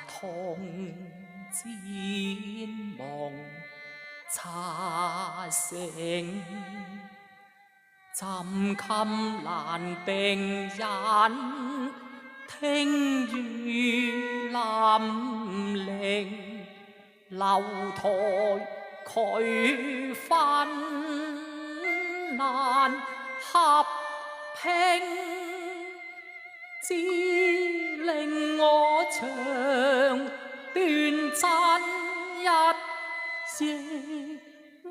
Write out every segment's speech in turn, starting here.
同剪夢茶成，浸衾難並引，聽雨霖鈴，樓台俱分難合拼，只令我長斷真一抑鬱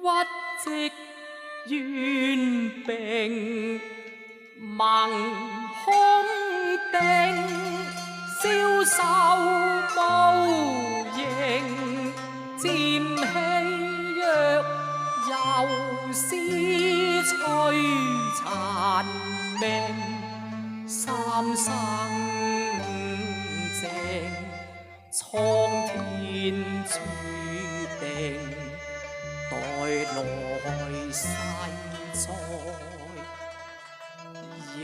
積怨病，盟空定，消瘦無形，漸稀弱又思摧殘命，三生靜，蒼天注定，待來世再認。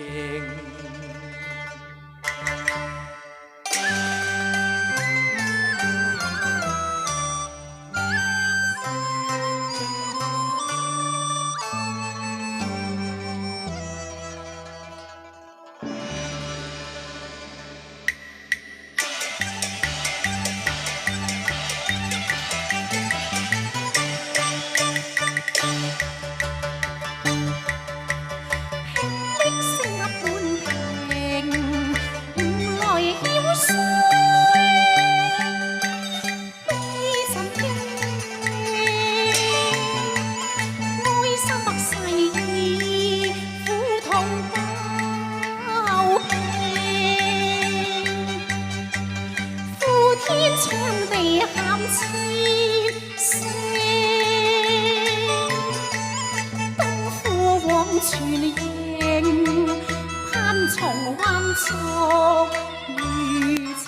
全應攀重彎速如情，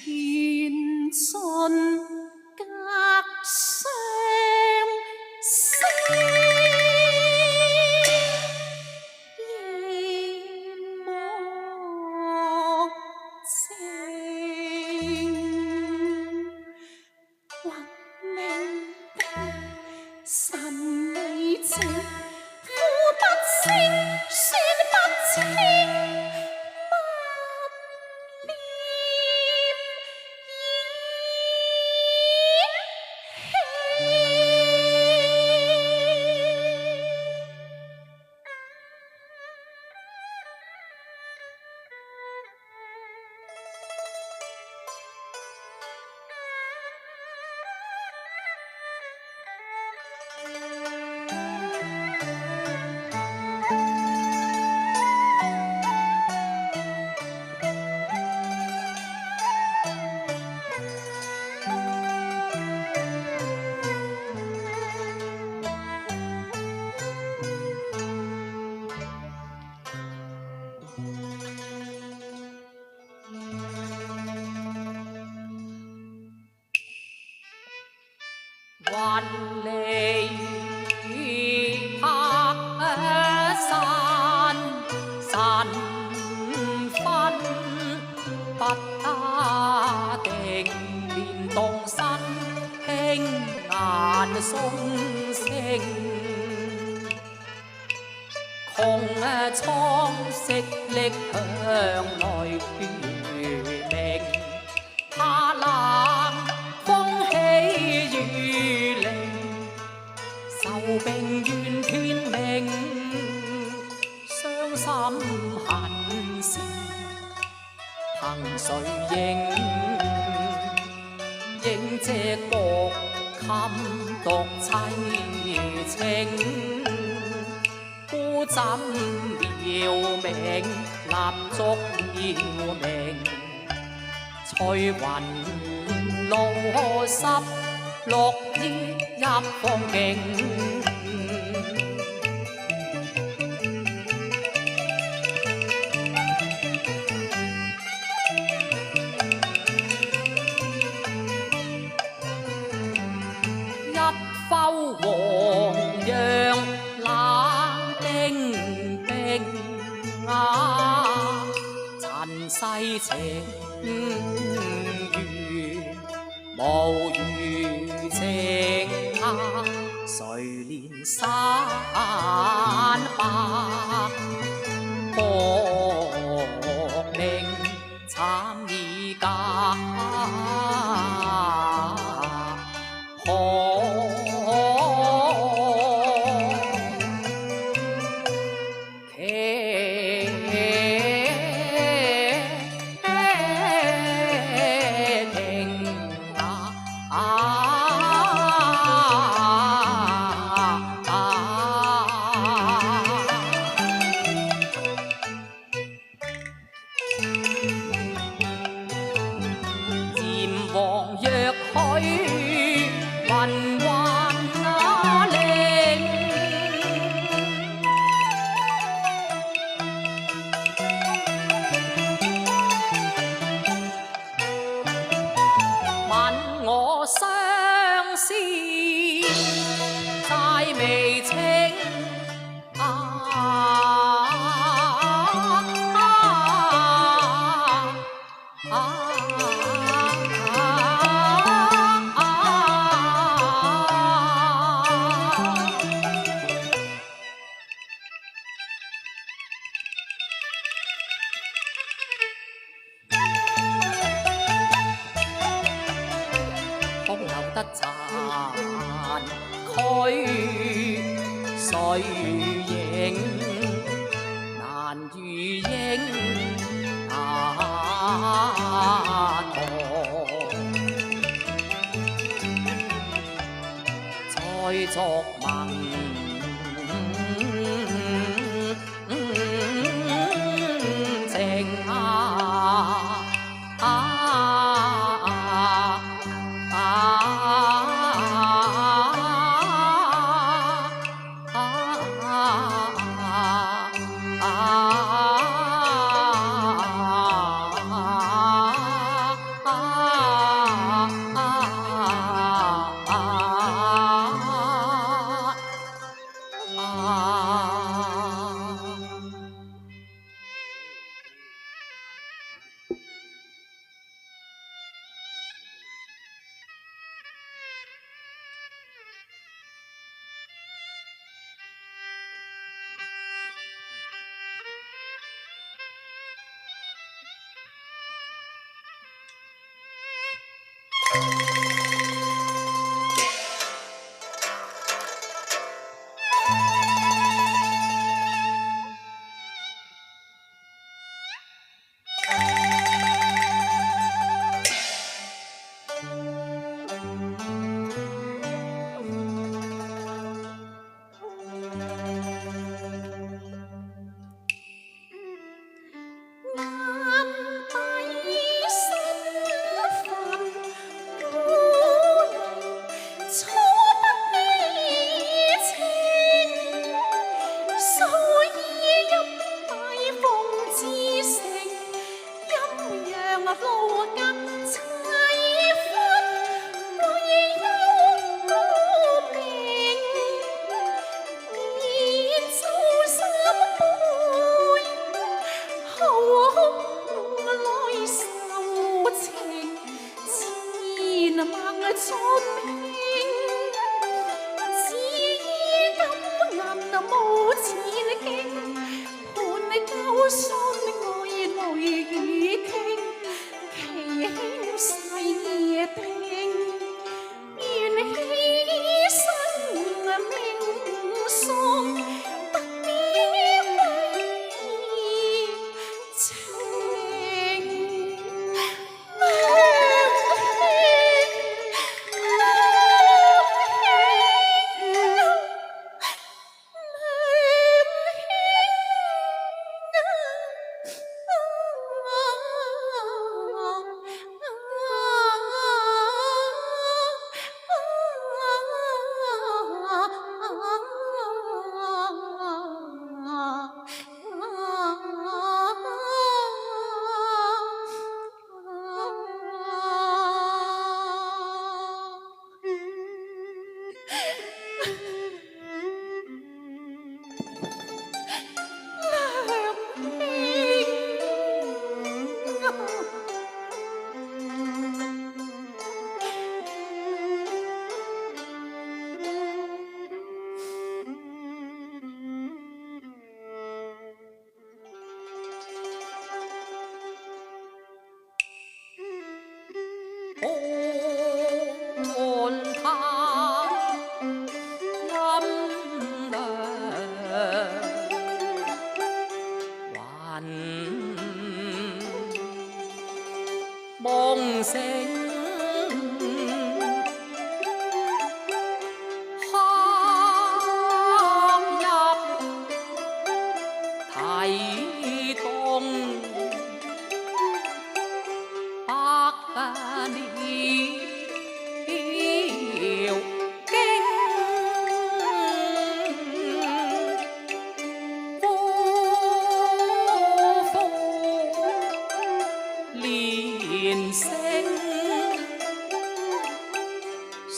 緣盡隔相識，夜幕靜。神美情，呼不清，說不清，不念還離拍散神分，不打定便動身，輕顏送聲，窮蒼色力向來斷命，怕冷風起雨淋，受病怨天命，傷心恨事憑誰認？應這國冚獨凄清，孤枕遙明，蠟燭遙明，翠雲露濕綠衣一方景。一摳黃楊冷的情緣無餘情客，誰憐山白薄命慘意假。王若許雲幻那靈，問我相思債未清。空留得殘軀碎影，難如英那堂。再作盟情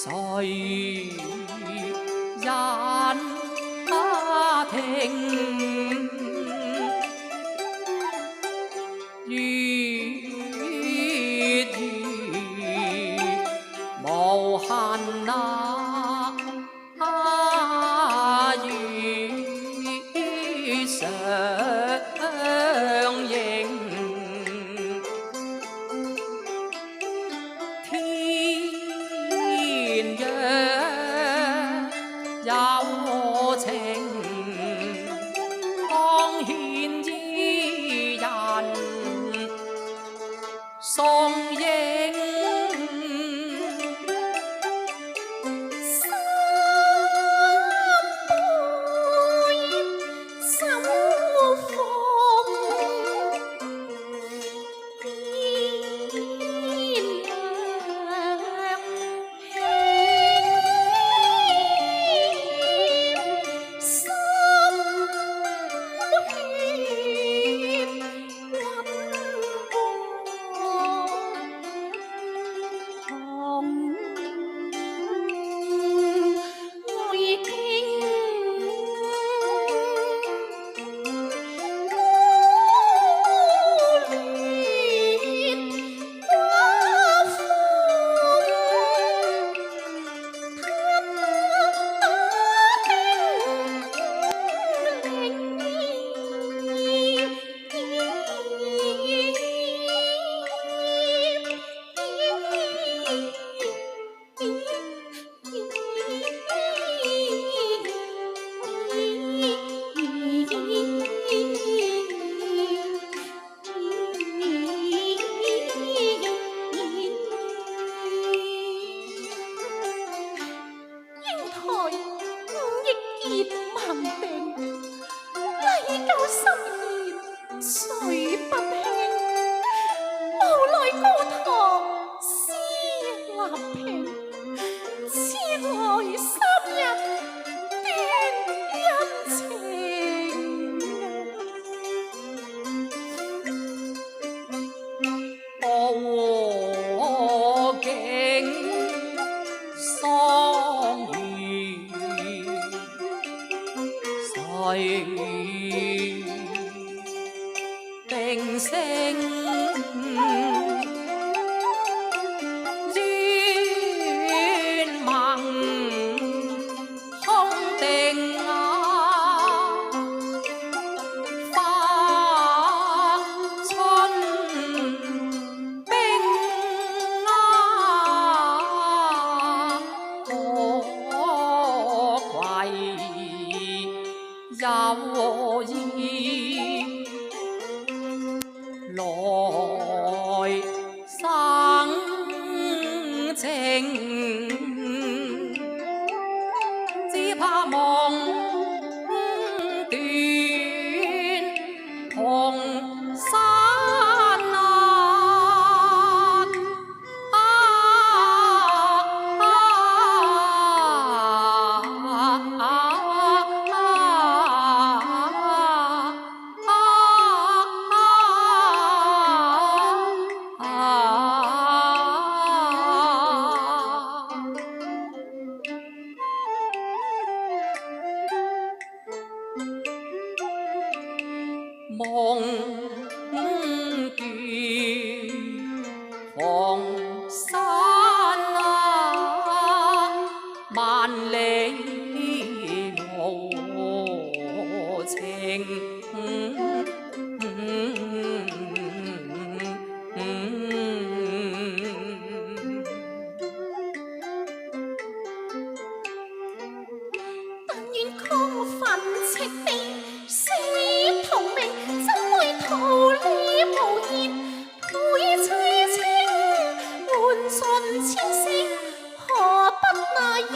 誰人聽？月兒無限那與相映，天若有情，當獻伊人送影。水不興，無奈高堂思立平，遲來三日斷陰情。我竟桑榆誰定聲願盟空定啊，花春冰啊，可貴有意來生情，只怕夢斷同山夢斷黃山啊，萬里無情。但願空憤赤地，死同命，怎會逃離無言？配凄清，換盡千聲，何不那英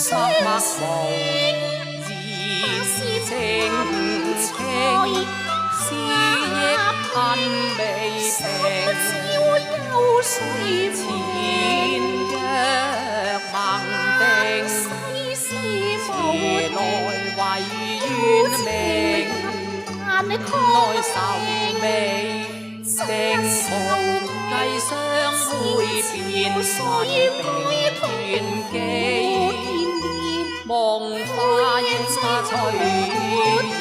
默默無言情情，思憶恨未平，前約盟定，遲來為怨命，內愁眉，定逢計相會變神斷機，夢幻隨形。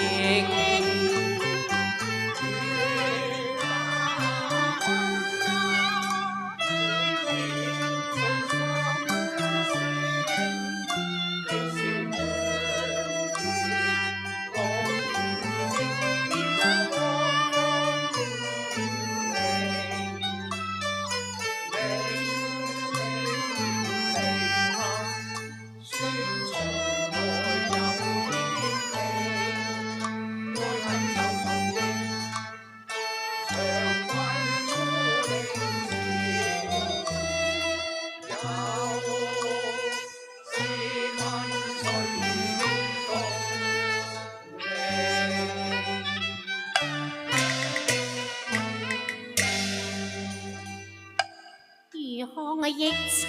如何亦差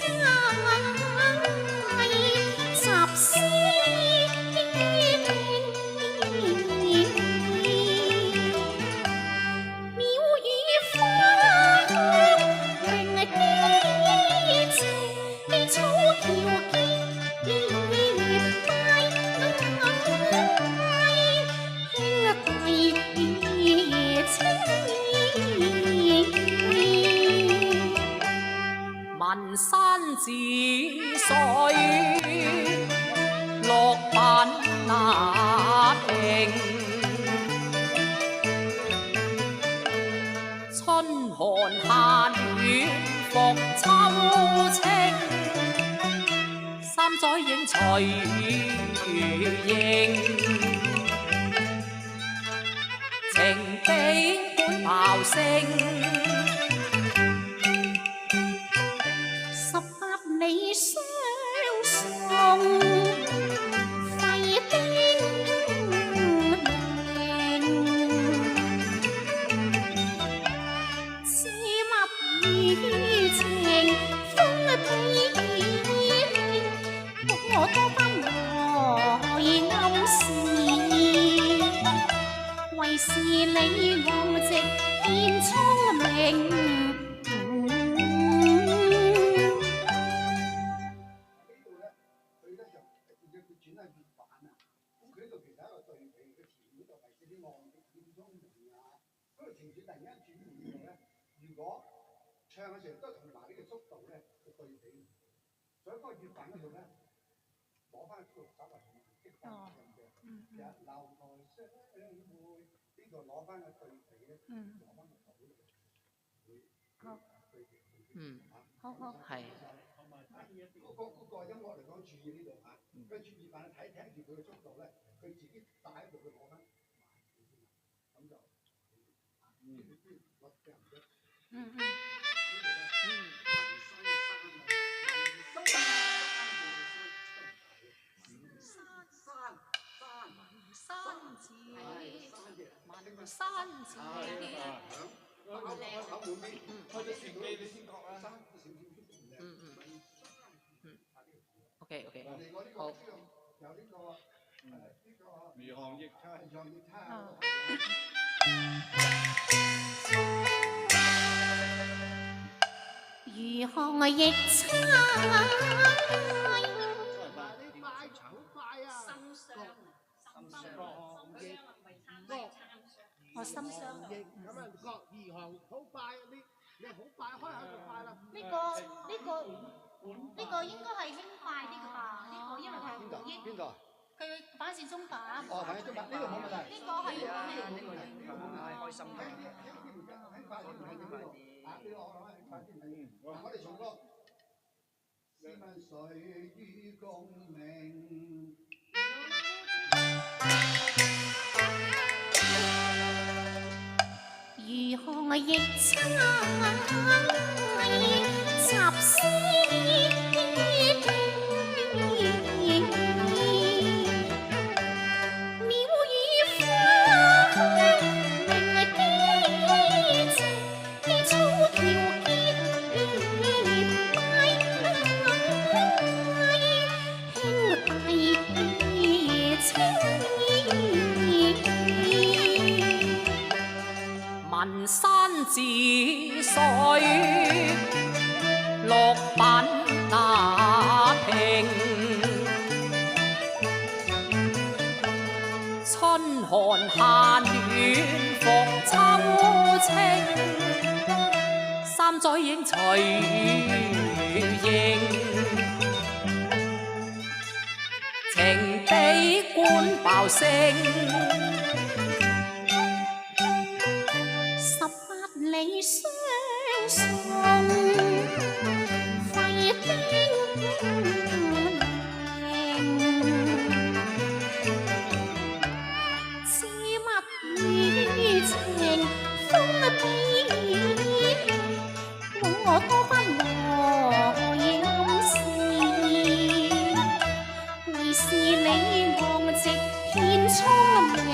雜思妙語花香永基情，草橋結拜兄弟情。文山寺水，落品那平。春寒夏暖復秋清，三載影隨形。情比本茅聲。你相送費丁寧，似蜜意情風地輕，我多番來暗示，為是你我直見聰明。唱嘅時候都同埋呢個速度咧個對比，所以嗰個粵版嗰度咧攞翻速度稍為激翻唱嘅，日流台相會呢度攞翻個對比咧，攞翻個口嚟，會對比。好，係。嗰個音樂嚟講，注意呢度嚇，跟住粵版睇住佢嘅速度咧，佢自己帶喺度，佢攞翻慢少少，咁就落得唔得？山字，口滿啲，開咗船機你先覺啊。OK， 好。有呢個余杭逆差。如何亦差。我心傷。咁啊，各二行好快，你好快開口就快啦。呢個應該係輕快啲㗎吧？呢個因為佢係回憶。邊個？佢反線中把。哦，反線中把，呢個冇問題。呢個係呢個開心嘅。輕快啲，呢個我哋重歌。試問誰與共鳴？如何亦差雜思春寒夏暖逢秋清，三載映隨影，情比官爆聲。18里相送，費兵知乜意情風比我多番來飲試，為是你昂直獻聰明。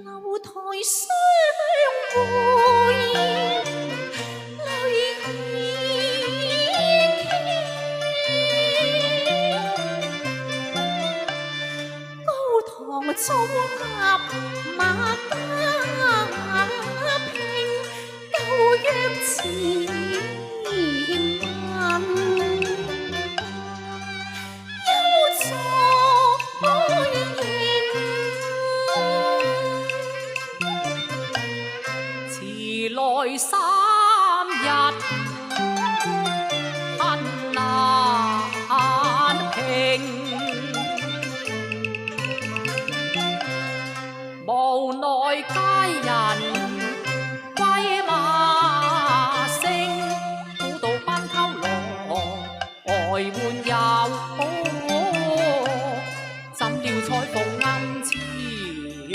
樓台相會，淚已傾。高堂中合馬家拼，舊約前文，休作遲來3日恨難平，無奈佳人歸馬聲，古道斑鳩來換又怎料彩鳳暗潛形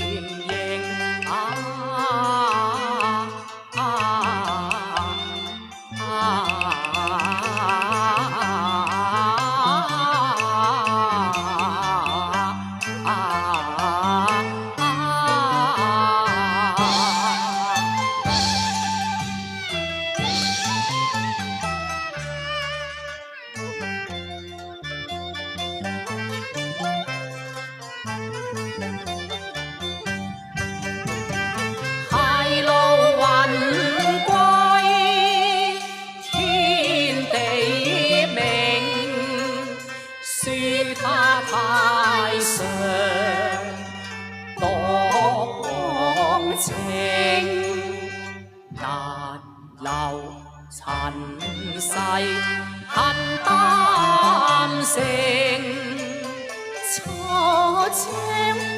太上多情，難留塵世恨擔成，錯將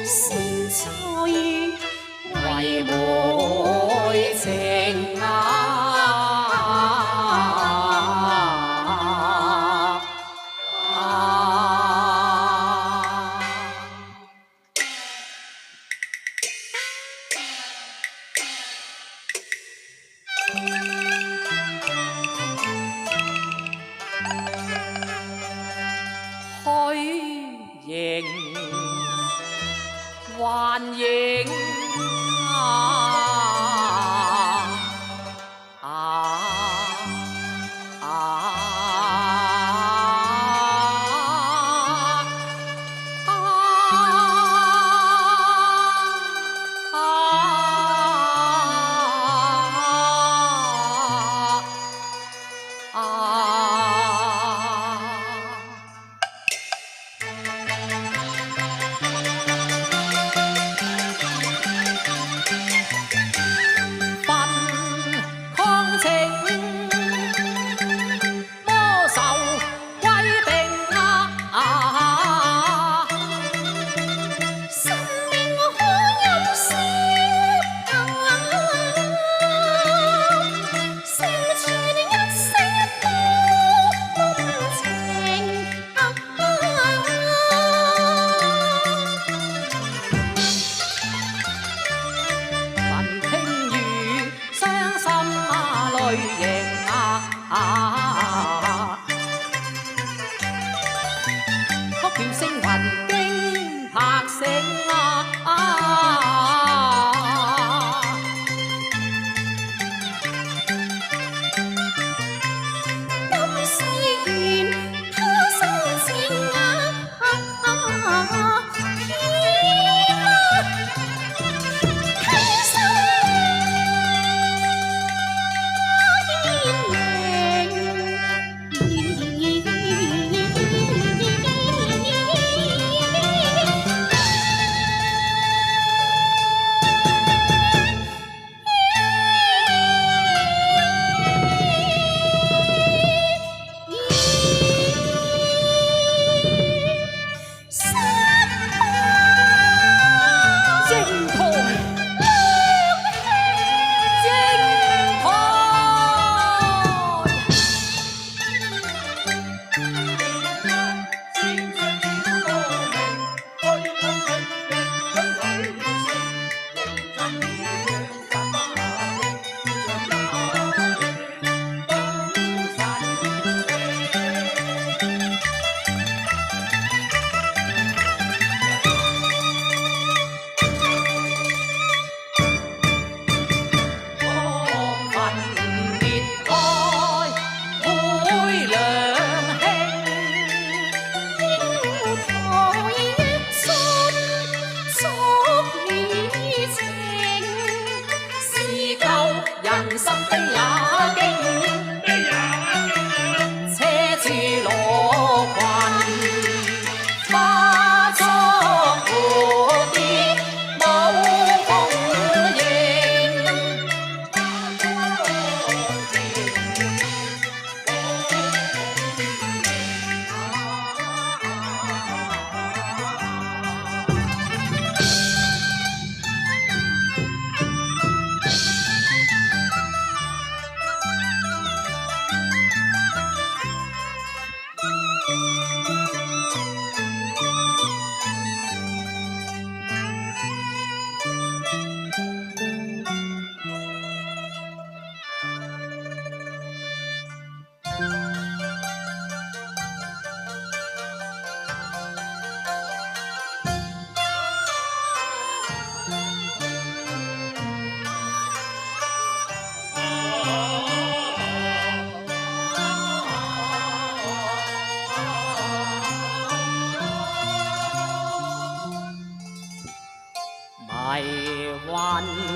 先催，為會情虛形幻影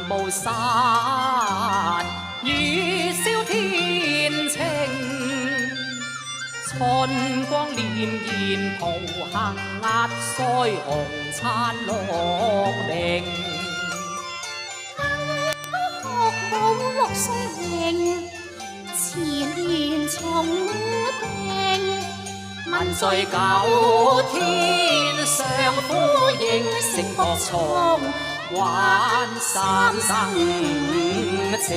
無散，雨消天晴。春光潋滟桃杏壓腮紅燦鹿鳴。學舞六歲型，前言重定。問在九天上呼應，勝樂從還三生情。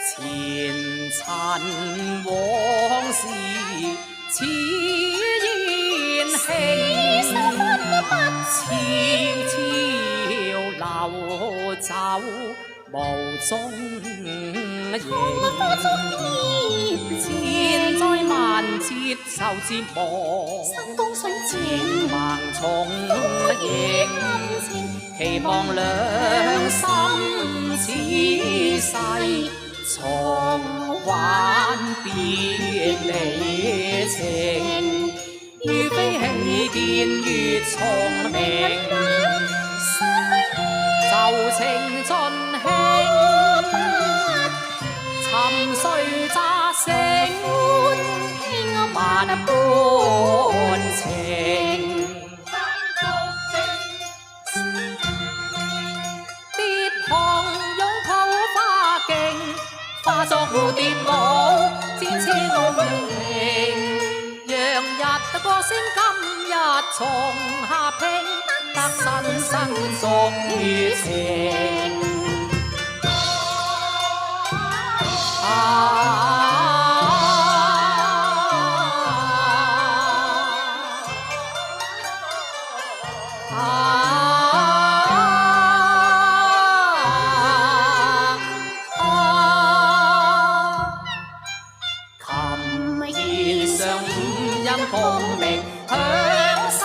前塵往事似煙輕，悄悄流走無蹤影。千載萬劫受折磨，山東水情盲從影。期望兩心此世重還別離情。於非起見月聰明，舊情盡興。沉睡乍醒，萬般情。跌旁擁抱花徑，化作蝴蝶舞，展翅傲榮。讓日歌聲今日從下拼，得新生終於情。琴弦上五音共鳴響新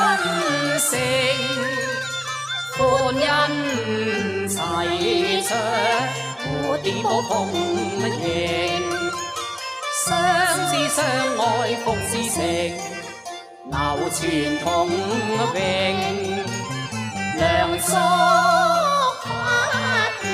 聲，歡欣齊唱蝴蝶舞鳳迎。相知相愛復是情，流傳同榮。良宿花葉